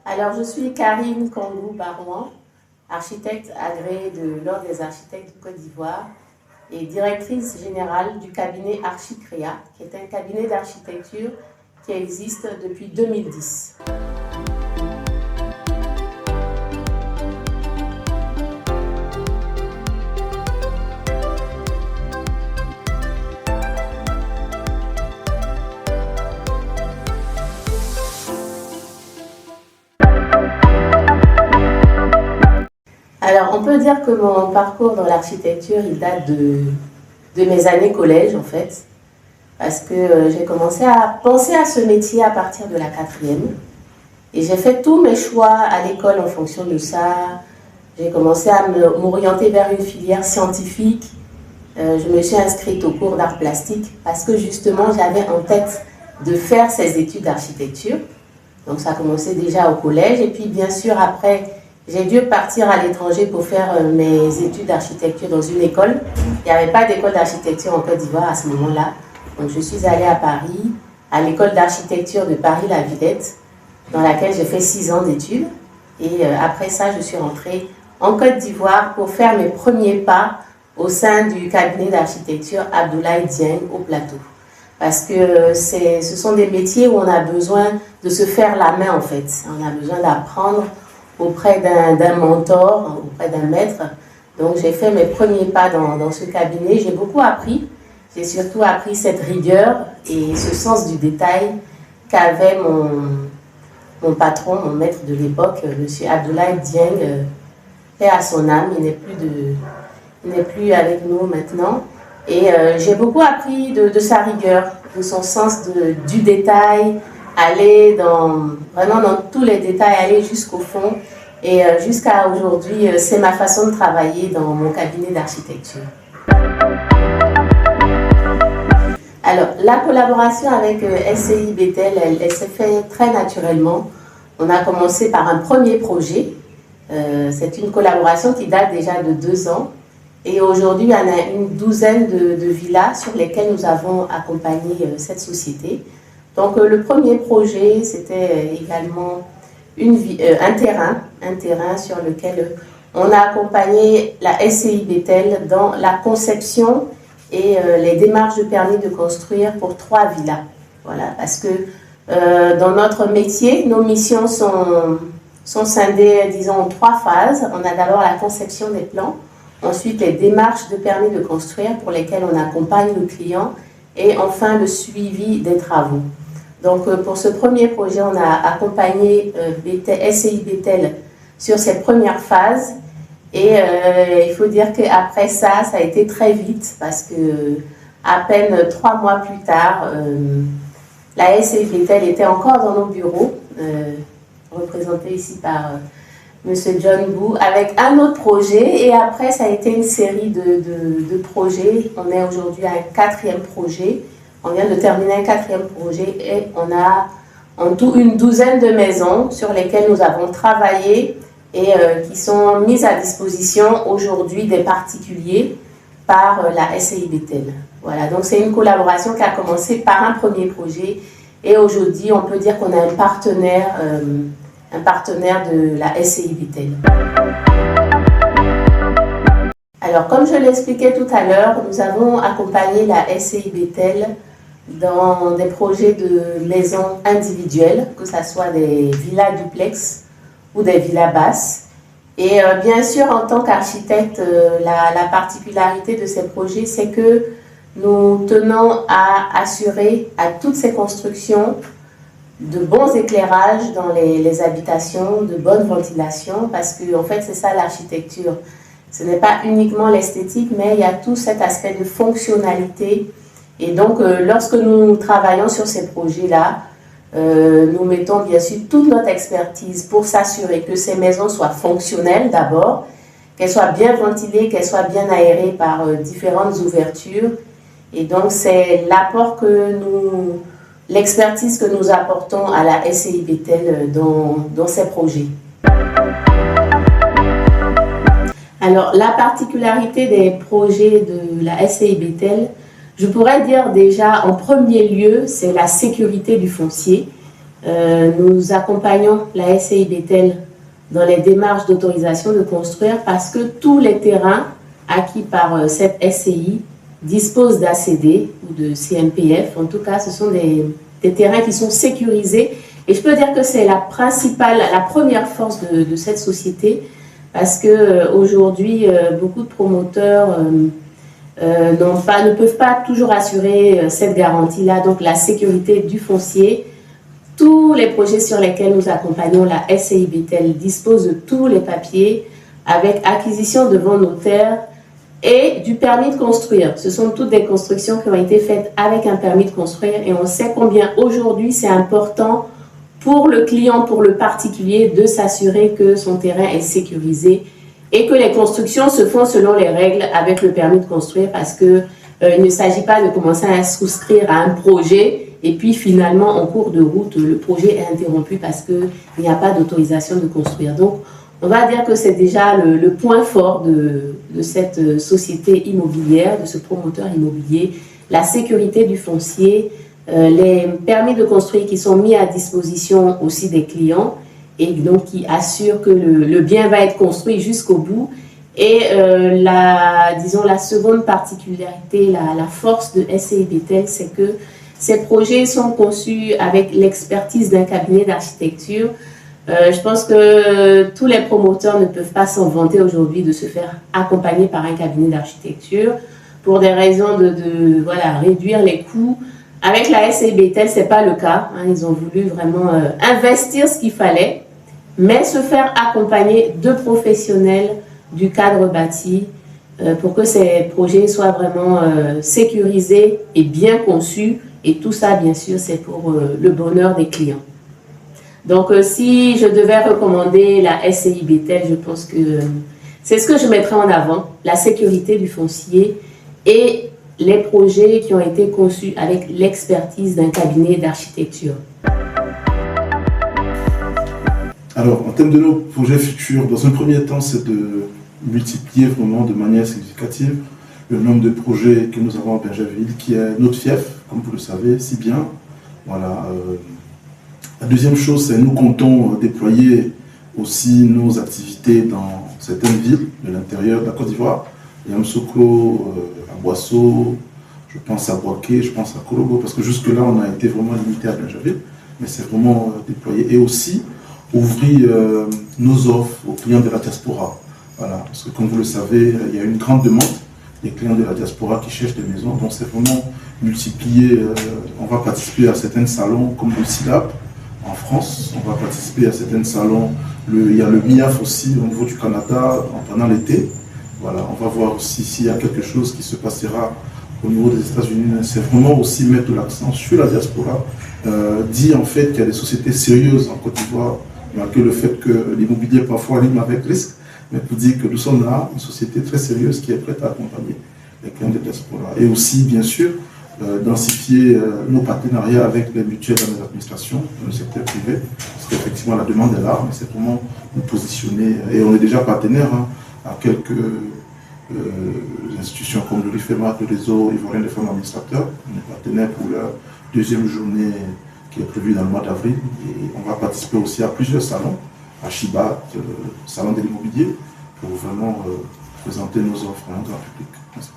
Alors, je suis Karine Kangou-Barouan, architecte agréée de l'Ordre des architectes de Côte d'Ivoire et directrice générale du cabinet Archicréa, qui est un cabinet d'architecture qui existe depuis 2010. Alors, on peut dire que mon parcours dans l'architecture, il date de mes années collège, en fait, parce que j'ai commencé à penser à ce métier à partir de la 4e. Et j'ai fait tous mes choix à l'école en fonction de ça. J'ai commencé à m'orienter vers une filière scientifique. Je me suis inscrite au cours d'art plastique parce que justement, j'avais en tête de faire ces études d'architecture. Donc, ça a commencé déjà au collège. Et puis, bien sûr, après, j'ai dû partir à l'étranger pour faire mes études d'architecture dans une école. Il n'y avait pas d'école d'architecture en Côte d'Ivoire à ce moment-là. Donc je suis allée à Paris, à l'école d'architecture de Paris-La Villette, dans laquelle j'ai fait 6 ans d'études. Et après ça, je suis rentrée en Côte d'Ivoire pour faire mes premiers pas au sein du cabinet d'architecture Abdoulaye Dieng au Plateau. Parce que ce sont des métiers où on a besoin de se faire la main en fait. On a besoin d'apprendre auprès d'un mentor, auprès d'un maître. Donc j'ai fait mes premiers pas dans ce cabinet. J'ai beaucoup appris. J'ai surtout appris cette rigueur et ce sens du détail qu'avait mon patron, mon maître de l'époque, M. Abdoulaye Dieng, paix à son âme. Il n'est plus avec nous maintenant. Et j'ai beaucoup appris de sa rigueur, de son sens du détail, aller vraiment dans tous les détails, aller jusqu'au fond. Et jusqu'à aujourd'hui, c'est ma façon de travailler dans mon cabinet d'architecture. Alors, la collaboration avec SCI Bethel, elle s'est faite très naturellement. On a commencé par un premier projet. C'est une collaboration qui date déjà de 2 ans. Et aujourd'hui, il y en a une douzaine de villas sur lesquelles nous avons accompagné cette société. Donc, le premier projet, c'était également un terrain sur lequel on a accompagné la SCI Bethel dans la conception et les démarches de permis de construire pour 3 villas. Voilà, parce que dans notre métier, nos missions sont scindées, disons, en 3 phases. On a d'abord la conception des plans, ensuite les démarches de permis de construire pour lesquelles on accompagne le client et enfin le suivi des travaux. Donc pour ce premier projet, on a accompagné SCI Bethel sur cette première phase et il faut dire qu'après ça a été très vite parce que à peine 3 mois plus tard, la SCI Bethel était encore dans nos bureaux, représentée ici par M. John Bou, avec un autre projet et après ça a été une série de projets. On est aujourd'hui à un 4e projet. On vient de terminer un 4e projet et on a en tout une douzaine de maisons sur lesquelles nous avons travaillé et qui sont mises à disposition aujourd'hui des particuliers par la SCI Bethel. Voilà, donc c'est une collaboration qui a commencé par un premier projet et aujourd'hui on peut dire qu'on a un partenaire de la SCI Bethel. Alors comme je l'expliquais tout à l'heure, nous avons accompagné la SCI Bethel dans des projets de maisons individuelles, que ce soit des villas duplex ou des villas basses. Et bien sûr, en tant qu'architecte, la particularité de ces projets, c'est que nous tenons à assurer à toutes ces constructions de bons éclairages dans les habitations, de bonne ventilation, parce que en fait, c'est ça l'architecture. Ce n'est pas uniquement l'esthétique, mais il y a tout cet aspect de fonctionnalité. Et donc, lorsque nous travaillons sur ces projets-là, nous mettons bien sûr toute notre expertise pour s'assurer que ces maisons soient fonctionnelles d'abord, qu'elles soient bien ventilées, qu'elles soient bien aérées par différentes ouvertures. Et donc, c'est l'expertise que nous apportons à la SCI Bethel dans ces projets. Alors, la particularité des projets de la SCI Bethel, je pourrais dire déjà en premier lieu, c'est la sécurité du foncier. Nous accompagnons la SCI Bethel dans les démarches d'autorisation de construire parce que tous les terrains acquis par cette SCI disposent d'ACD ou de CMPF. En tout cas, ce sont des terrains qui sont sécurisés. Et je peux dire que c'est la première force de cette société parce qu'aujourd'hui, beaucoup de promoteurs ne peuvent pas toujours assurer cette garantie-là, donc la sécurité du foncier. Tous les projets sur lesquels nous accompagnons la SCI Bethel disposent de tous les papiers avec acquisition devant notaire et du permis de construire. Ce sont toutes des constructions qui ont été faites avec un permis de construire et on sait combien aujourd'hui c'est important pour le client, pour le particulier, de s'assurer que son terrain est sécurisé et que les constructions se font selon les règles avec le permis de construire parce qu'il ne s'agit pas de commencer à souscrire à un projet et puis finalement, en cours de route, le projet est interrompu parce qu'il n'y a pas d'autorisation de construire. Donc, on va dire que c'est déjà le point fort de cette société immobilière, de ce promoteur immobilier, la sécurité du foncier, les permis de construire qui sont mis à disposition aussi des clients et donc qui assurent que le bien va être construit jusqu'au bout. Et disons, la seconde particularité, la force de SCI Bethel, c'est que ces projets sont conçus avec l'expertise d'un cabinet d'architecture. Je pense que tous les promoteurs ne peuvent pas s'en vanter aujourd'hui de se faire accompagner par un cabinet d'architecture pour des raisons de réduire les coûts. Avec la SCI Bethel, ce n'est pas le cas. Ils ont voulu vraiment investir ce qu'il fallait, mais se faire accompagner de professionnels du cadre bâti pour que ces projets soient vraiment sécurisés et bien conçus. Et tout ça, bien sûr, c'est pour le bonheur des clients. Donc, si je devais recommander la SCI Bethel, je pense que c'est ce que je mettrais en avant, la sécurité du foncier et les projets qui ont été conçus avec l'expertise d'un cabinet d'architecture. Alors, en termes de nos projets futurs, dans un premier temps, c'est de multiplier vraiment de manière significative le nombre de projets que nous avons à Bingerville, qui est notre fief, comme vous le savez si bien. Voilà. La deuxième chose, c'est nous comptons déployer aussi nos activités dans certaines villes de l'intérieur de la Côte d'Ivoire. Yamoussoukro, à Boasso, je pense à Boaké, je pense à Kolobo, parce que jusque-là, on a été vraiment limité à Bingerville, mais c'est vraiment déployé. Et aussi, ouvrir nos offres aux clients de la diaspora. Voilà, parce que comme vous le savez, il y a une grande demande des clients de la diaspora qui cherchent des maisons, donc c'est vraiment multiplier. On va participer à certains salons comme le SILAP en France, on va participer à certains salons, il y a le MIAF aussi au niveau du Canada pendant l'été. Voilà, on va voir aussi s'il y a quelque chose qui se passera au niveau des États-Unis. C'est vraiment aussi mettre l'accent sur la diaspora, dire en fait qu'il y a des sociétés sérieuses en Côte d'Ivoire, malgré le fait que l'immobilier parfois rime avec risque, mais pour dire que nous sommes là, une société très sérieuse qui est prête à accompagner les clients de diaspora. Et aussi, bien sûr, densifier nos partenariats avec les mutuelles dans les administrations, dans le secteur privé, parce qu'effectivement la demande est là, mais c'est vraiment nous positionner. Et on est déjà partenaire à quelques institutions comme le RIFEMAT, le réseau ivoirien des femmes administrateurs. On est partenaire pour la deuxième journée qui est prévue dans le mois d'avril. Et on va participer aussi à plusieurs salons, à Chiba, le salon de l'immobilier, pour vraiment présenter nos offres à un grand public. Merci.